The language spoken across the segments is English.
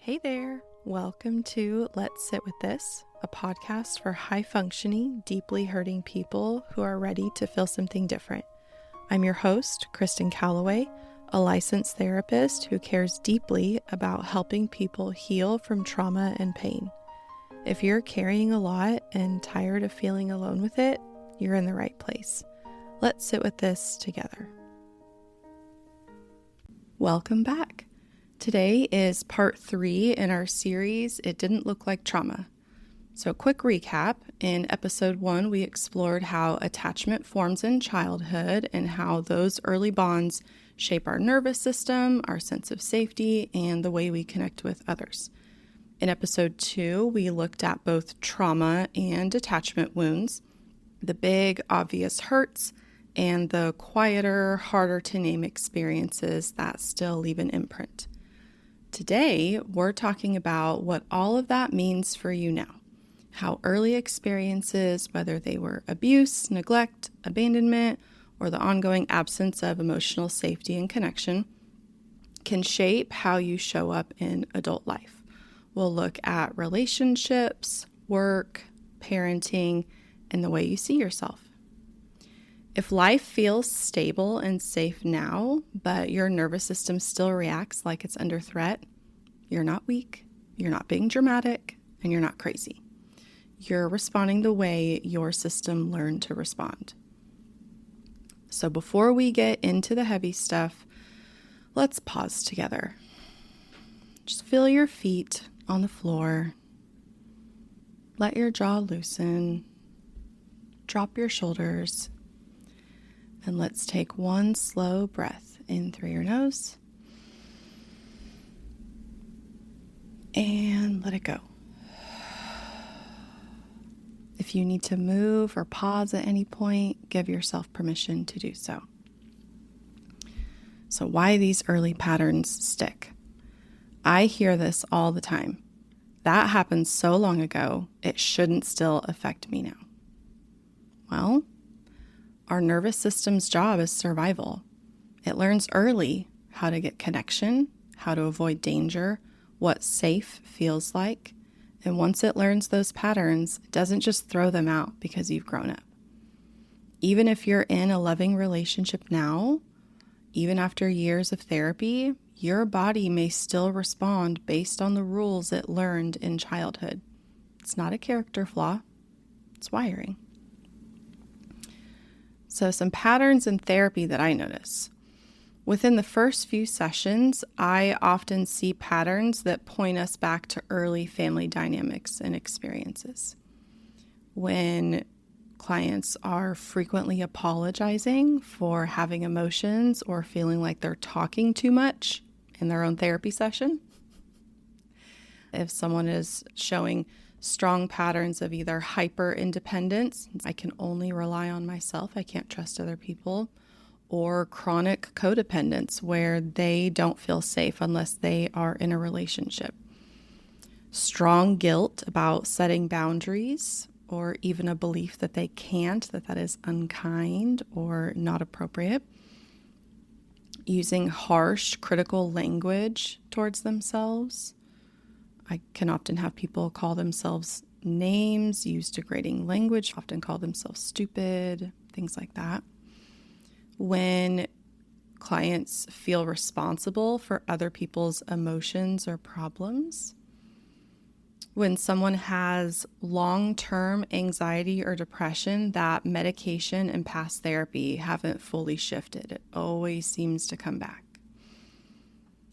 Hey there, welcome to Let's Sit With This, a podcast for high-functioning, deeply hurting people who are ready to feel something different. I'm your host, Kristen Calloway, a licensed therapist who cares deeply about helping people heal from trauma and pain. If you're carrying a lot and tired of feeling alone with it, you're in the right place. Let's sit with this together. Welcome back. Today is part 3 in our series, It Didn't Look Like Trauma. So a quick recap, in episode 1, we explored how attachment forms in childhood and how those early bonds shape our nervous system, our sense of safety, and the way we connect with others. In episode 2, we looked at both trauma and attachment wounds, the big, obvious hurts, and the quieter, harder to name experiences that still leave an imprint. Today, we're talking about what all of that means for you now. How early experiences, whether they were abuse, neglect, abandonment, or the ongoing absence of emotional safety and connection, can shape how you show up in adult life. We'll look at relationships, work, parenting, and the way you see yourself. If life feels stable and safe now, but your nervous system still reacts like it's under threat, you're not weak, you're not being dramatic, and you're not crazy. You're responding the way your system learned to respond. So before we get into the heavy stuff, let's pause together. Just feel your feet on the floor. Let your jaw loosen. Drop your shoulders. And let's take one slow breath in through your nose. And let it go. If you need to move or pause at any point, give yourself permission to do so. So why these early patterns stick? I hear this all the time. That happened so long ago, it shouldn't still affect me now. Well, our nervous system's job is survival. It learns early how to get connection, how to avoid danger, what safe feels like. And once it learns those patterns, it doesn't just throw them out because you've grown up. Even if you're in a loving relationship now, even after years of therapy, your body may still respond based on the rules it learned in childhood. It's not a character flaw, it's wiring. So some patterns in therapy that I notice. Within the first few sessions, I often see patterns that point us back to early family dynamics and experiences. When clients are frequently apologizing for having emotions or feeling like they're talking too much in their own therapy session. If someone is showing strong patterns of either hyper independence, I can only rely on myself, I can't trust other people, or chronic codependence where they don't feel safe unless they are in a relationship. Strong guilt about setting boundaries, or even a belief that they can't, that is unkind or not appropriate. Using harsh, critical language towards themselves. I can often have people call themselves names, use degrading language, often call themselves stupid, things like that. When clients feel responsible for other people's emotions or problems. When someone has long-term anxiety or depression that medication and past therapy haven't fully shifted, it always seems to come back.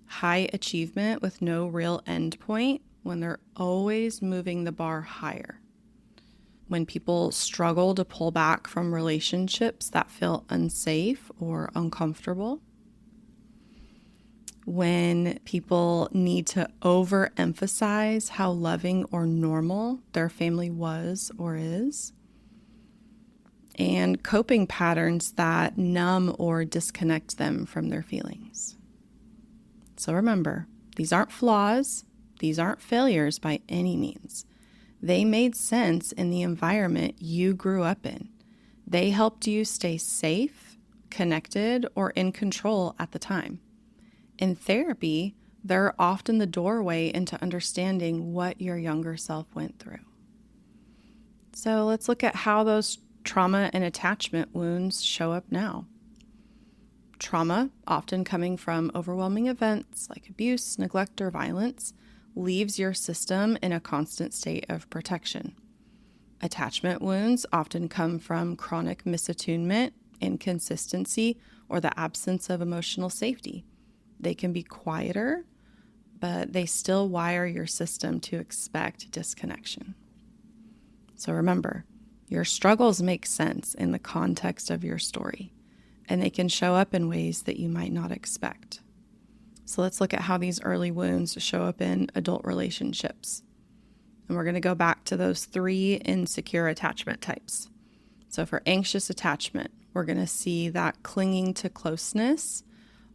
High achievement with no real end point when they're always moving the bar higher. When people struggle to pull back from relationships that feel unsafe or uncomfortable. When people need to overemphasize how loving or normal their family was or is. And coping patterns that numb or disconnect them from their feelings. So remember, these aren't flaws, these aren't failures by any means. They made sense in the environment you grew up in. They helped you stay safe, connected, or in control at the time. In therapy, They're often the doorway into understanding what your younger self went through. So let's look at how those trauma and attachment wounds show up now. Trauma, often coming from overwhelming events like abuse, neglect, or violence, leaves your system in a constant state of protection. Attachment wounds often come from chronic misattunement, inconsistency, or the absence of emotional safety. They can be quieter, but they still wire your system to expect disconnection. So remember, your struggles make sense in the context of your story, and they can show up in ways that you might not expect. So let's look at how these early wounds show up in adult relationships. And we're going to go back to those 3 insecure attachment types. So for anxious attachment, we're going to see that clinging to closeness,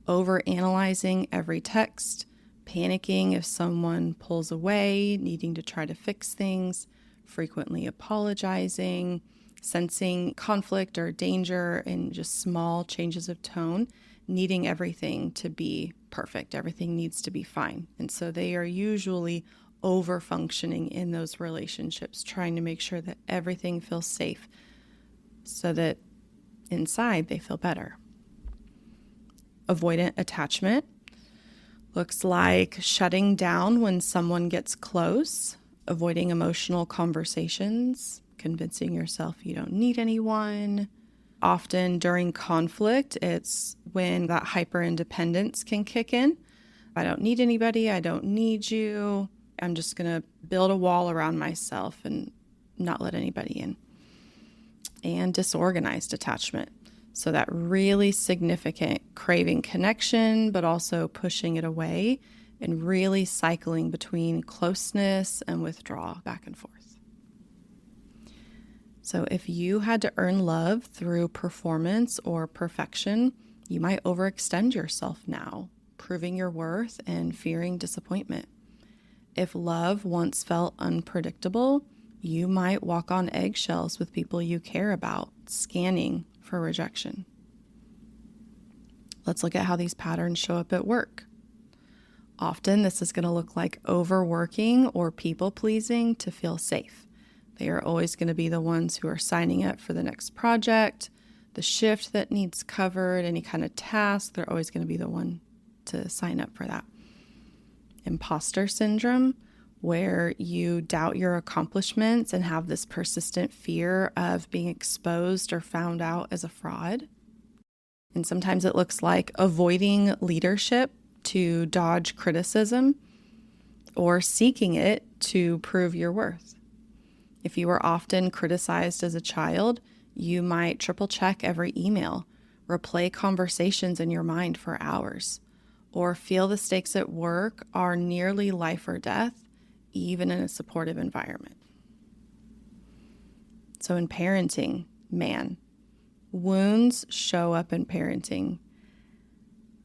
overanalyzing every text, panicking if someone pulls away, needing to try to fix things, frequently apologizing, sensing conflict or danger in just small changes of tone, needing everything to be perfect. Everything needs to be fine. And so they are usually over functioning in those relationships, trying to make sure that everything feels safe so that inside they feel better. Avoidant attachment looks like shutting down when someone gets close, avoiding emotional conversations, convincing yourself you don't need anyone. Often during conflict, it's when that hyper-independence can kick in. I don't need anybody. I don't need you. I'm just going to build a wall around myself and not let anybody in. And disorganized attachment. So that really significant craving connection, but also pushing it away and really cycling between closeness and withdrawal back and forth. So if you had to earn love through performance or perfection, you might overextend yourself now, proving your worth and fearing disappointment. If love once felt unpredictable, you might walk on eggshells with people you care about, scanning for rejection. Let's look at how these patterns show up at work. Often this is going to look like overworking or people-pleasing to feel safe. They are always going to be the ones who are signing up for the next project, the shift that needs covered, any kind of task. They're always going to be the one to sign up for that. Imposter syndrome, where you doubt your accomplishments and have this persistent fear of being exposed or found out as a fraud. And sometimes it looks like avoiding leadership to dodge criticism or seeking it to prove your worth. If you were often criticized as a child, you might triple check every email, replay conversations in your mind for hours, or feel the stakes at work are nearly life or death, even in a supportive environment. So in parenting, wounds show up in parenting.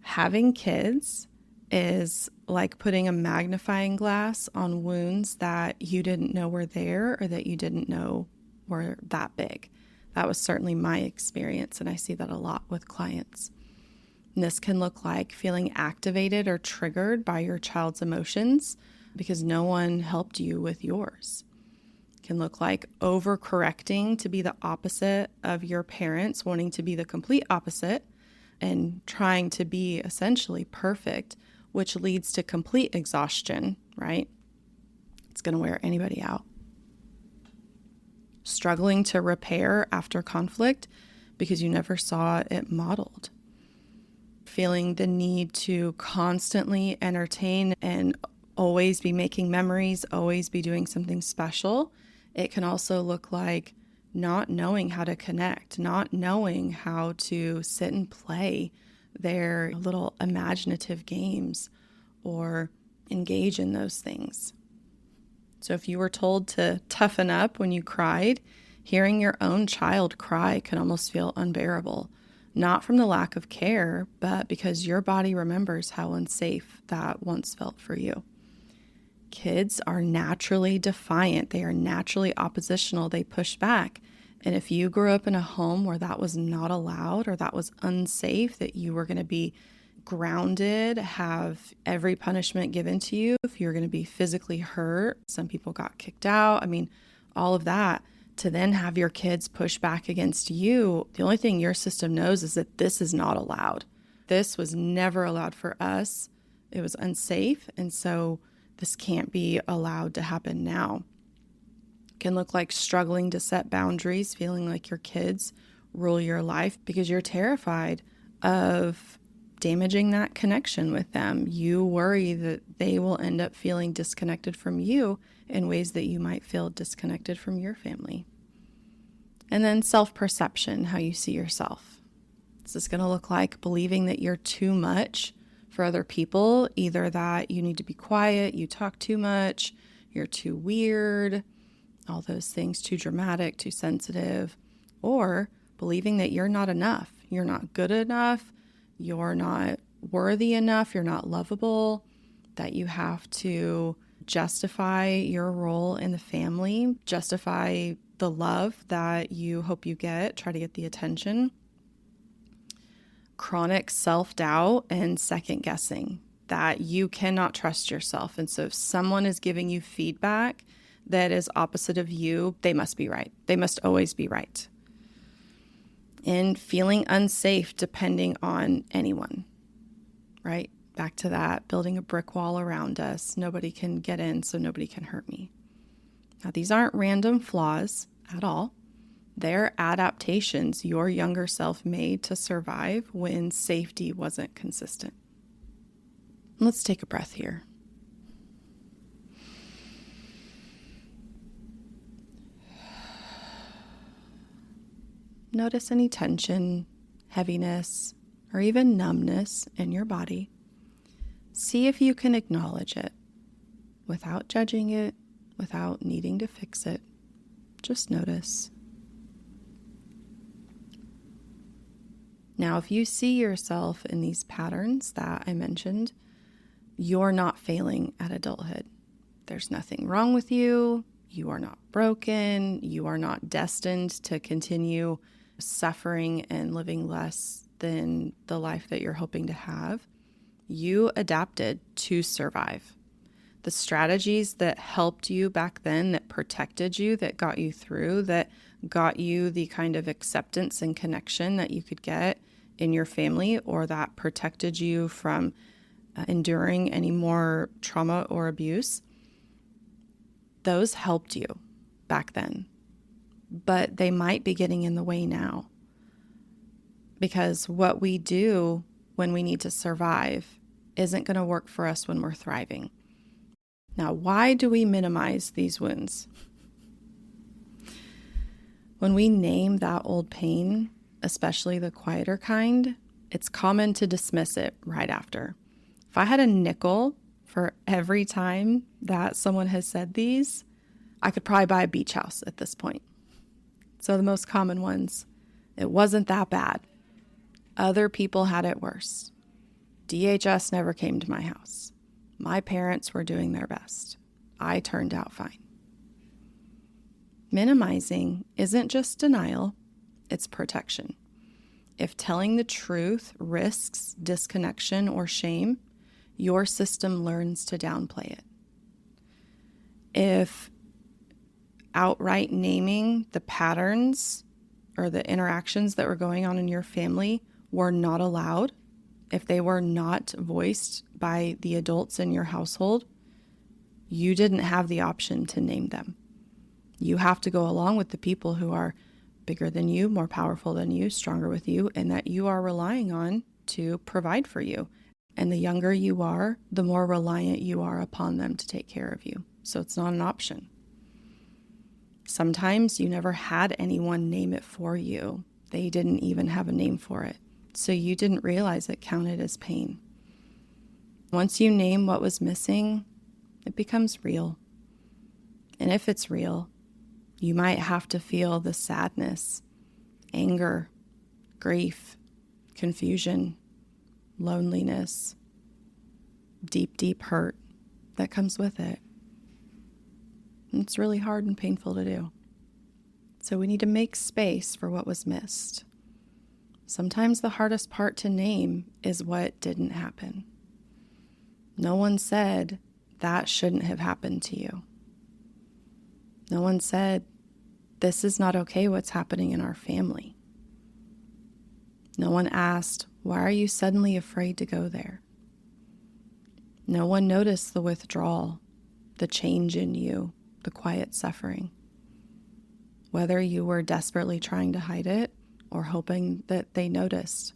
Having kids is like putting a magnifying glass on wounds that you didn't know were there or that you didn't know were that big. That was certainly my experience, and I see that a lot with clients. And this can look like feeling activated or triggered by your child's emotions because no one helped you with yours. It can look like overcorrecting to be the opposite of your parents, wanting to be the complete opposite and trying to be essentially perfect, which leads to complete exhaustion, right? It's going to wear anybody out. Struggling to repair after conflict because you never saw it modeled. Feeling the need to constantly entertain and always be making memories, always be doing something special. It can also look like not knowing how to connect, not knowing how to sit and play their little imaginative games or engage in those things. So if you were told to toughen up when you cried, hearing your own child cry can almost feel unbearable. Not from the lack of care, but because your body remembers how unsafe that once felt for you. Kids are naturally defiant. They are naturally oppositional. They push back. And if you grew up in a home where that was not allowed or that was unsafe, that you were going to be grounded, have every punishment given to you. If you're going to be physically hurt, some people got kicked out. I mean, all of that, to then have your kids push back against you. The only thing your system knows is that this is not allowed. This was never allowed for us. It was unsafe. And so this can't be allowed to happen now. It can look like struggling to set boundaries, feeling like your kids rule your life because you're terrified of damaging that connection with them. You worry that they will end up feeling disconnected from you in ways that you might feel disconnected from your family. And then self-perception, how you see yourself. This is going to look like believing that you're too much for other people, either that you need to be quiet, you talk too much, you're too weird, all those things, too dramatic, too sensitive, or believing that you're not enough, you're not good enough, you're not worthy enough, you're not lovable, that you have to justify your role in the family, justify the love that you hope you get, try to get the attention. Chronic self-doubt and second guessing, that you cannot trust yourself. And so if someone is giving you feedback that is opposite of you, they must be right. They must always be right. And feeling unsafe depending on anyone, right? Back to that, building a brick wall around us. Nobody can get in, so nobody can hurt me. Now, these aren't random flaws at all. They're adaptations your younger self made to survive when safety wasn't consistent. Let's take a breath here. Notice any tension, heaviness, or even numbness in your body. See if you can acknowledge it without judging it, without needing to fix it. Just notice. Now, if you see yourself in these patterns that I mentioned, you're not failing at adulthood. There's nothing wrong with you. You are not broken. You are not destined to continue suffering and living less than the life that you're hoping to have. You adapted to survive. The strategies that helped you back then, that protected you, that got you through, that got you the kind of acceptance and connection that you could get in your family, or that protected you from enduring any more trauma or abuse, those helped you back then. But they might be getting in the way now. Because what we do when we need to survive isn't going to work for us when we're thriving. Now, why do we minimize these wounds? When we name that old pain, especially the quieter kind, it's common to dismiss it right after. If I had a nickel for every time that someone has said these, I could probably buy a beach house at this point. So the most common ones, it wasn't that bad. Other people had it worse. DHS never came to my house. My parents were doing their best. I turned out fine. Minimizing isn't just denial, it's protection. If telling the truth risks disconnection or shame, your system learns to downplay it. If outright naming the patterns or the interactions that were going on in your family were not allowed, if they were not voiced by the adults in your household, you didn't have the option to name them. You have to go along with the people who are bigger than you, more powerful than you, stronger with you, and that you are relying on to provide for you. And the younger you are, the more reliant you are upon them to take care of you. So it's not an option. Sometimes you never had anyone name it for you. They didn't even have a name for it. So you didn't realize it counted as pain. Once you name what was missing, it becomes real. And if it's real, you might have to feel the sadness, anger, grief, confusion, loneliness, deep, deep hurt that comes with it. And it's really hard and painful to do. So we need to make space for what was missed. Sometimes the hardest part to name is what didn't happen. No one said that shouldn't have happened to you. No one said this is not okay what's happening in our family. No one asked, why are you suddenly afraid to go there? No one noticed the withdrawal, the change in you, the quiet suffering. Whether you were desperately trying to hide it or hoping that they noticed,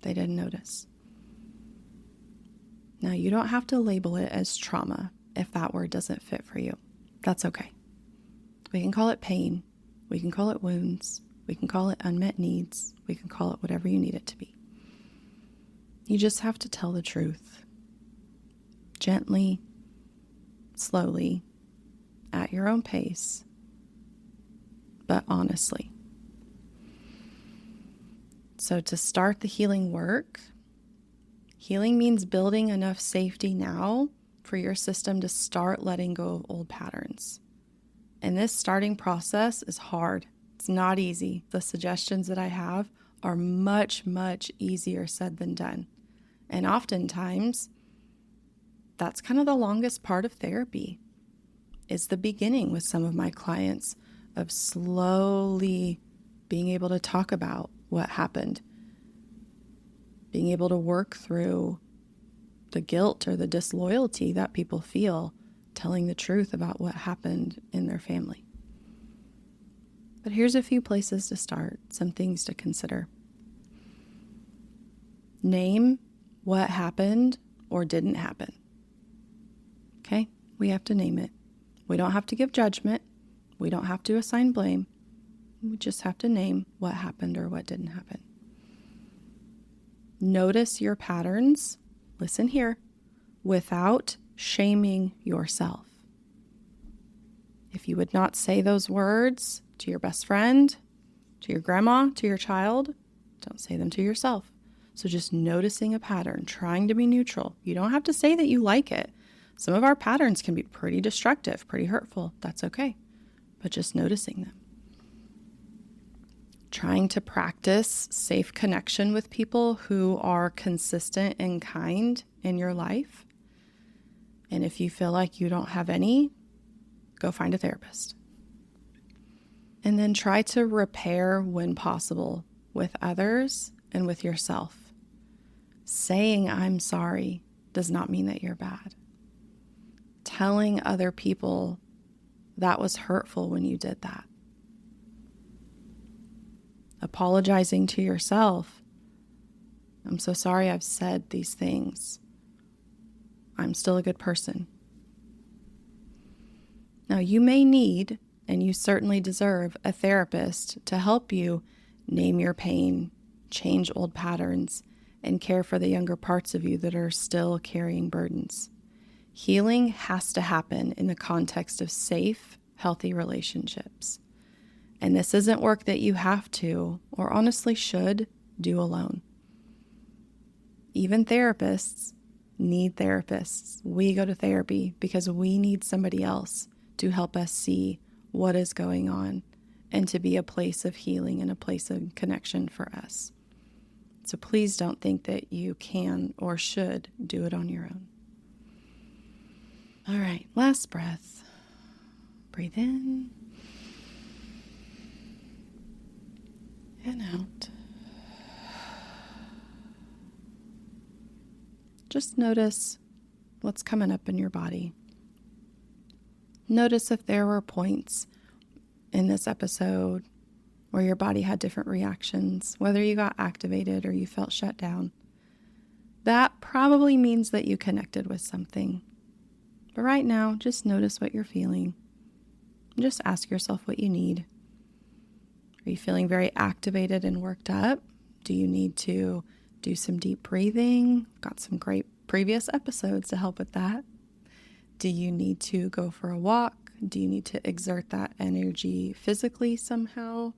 they didn't notice. Now, you don't have to label it as trauma if that word doesn't fit for you. That's okay. We can call it pain. We can call it wounds. We can call it unmet needs. We can call it whatever you need it to be. You just have to tell the truth. Gently, slowly, at your own pace, but honestly. So to start the healing work, healing means building enough safety now for your system to start letting go of old patterns. And this starting process is hard. It's not easy. The suggestions that I have are much, much easier said than done. And oftentimes, that's kind of the longest part of therapy, is the beginning with some of my clients of slowly being able to talk about what happened, being able to work through the guilt or the disloyalty that people feel, telling the truth about what happened in their family. But here's a few places to start, some things to consider. Name what happened or didn't happen. Okay? We have to name it. We don't have to give judgment. We don't have to assign blame. We just have to name what happened or what didn't happen. Notice your patterns, listen here, without shaming yourself. If you would not say those words to your best friend, to your grandma, to your child, don't say them to yourself. So just noticing a pattern, trying to be neutral. You don't have to say that you like it. Some of our patterns can be pretty destructive, pretty hurtful. That's okay. But just noticing them. Trying to practice safe connection with people who are consistent and kind in your life. And if you feel like you don't have any, go find a therapist. And then try to repair when possible with others and with yourself. Saying I'm sorry does not mean that you're bad. Telling other people that was hurtful when you did that. Apologizing to yourself. I'm so sorry I've said these things. I'm still a good person. Now, you may need, and you certainly deserve, a therapist to help you name your pain, change old patterns, and care for the younger parts of you that are still carrying burdens. Healing has to happen in the context of safe, healthy relationships. And this isn't work that you have to, or honestly should, do alone. Even therapists need therapists. We go to therapy because we need somebody else to help us see what is going on and to be a place of healing and a place of connection for us. So please don't think that you can or should do it on your own. All right, last breath. Breathe in and out. Just notice what's coming up in your body. Notice if there were points in this episode where your body had different reactions, whether you got activated or you felt shut down. That probably means that you connected with something. But right now, just notice what you're feeling. Just ask yourself what you need. Are you feeling very activated and worked up? Do you need to do some deep breathing? Got some great previous episodes to help with that. Do you need to go for a walk? Do you need to exert that energy physically somehow?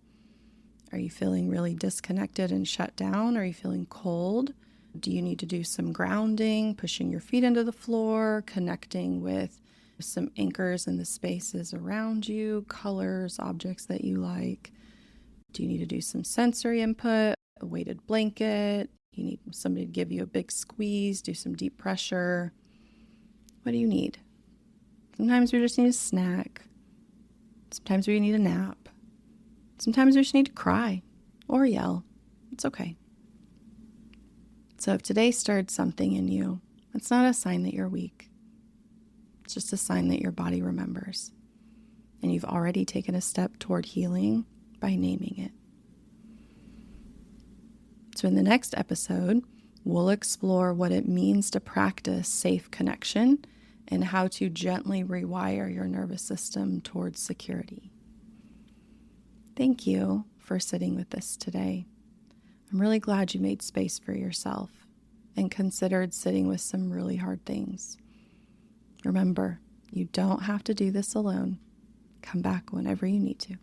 Are you feeling really disconnected and shut down? Are you feeling cold? Do you need to do some grounding, pushing your feet into the floor, connecting with some anchors in the spaces around you, colors, objects that you like? Do you need to do some sensory input? a weighted blanket. You need somebody to give you a big squeeze, do some deep pressure. What do you need? Sometimes we just need a snack. Sometimes we need a nap. Sometimes we just need to cry or yell. It's okay. So if today stirred something in you, it's not a sign that you're weak. It's just a sign that your body remembers. And you've already taken a step toward healing by naming it. So in the next episode, we'll explore what it means to practice safe connection and how to gently rewire your nervous system towards security. Thank you for sitting with this today. I'm really glad you made space for yourself and considered sitting with some really hard things. Remember, you don't have to do this alone. Come back whenever you need to.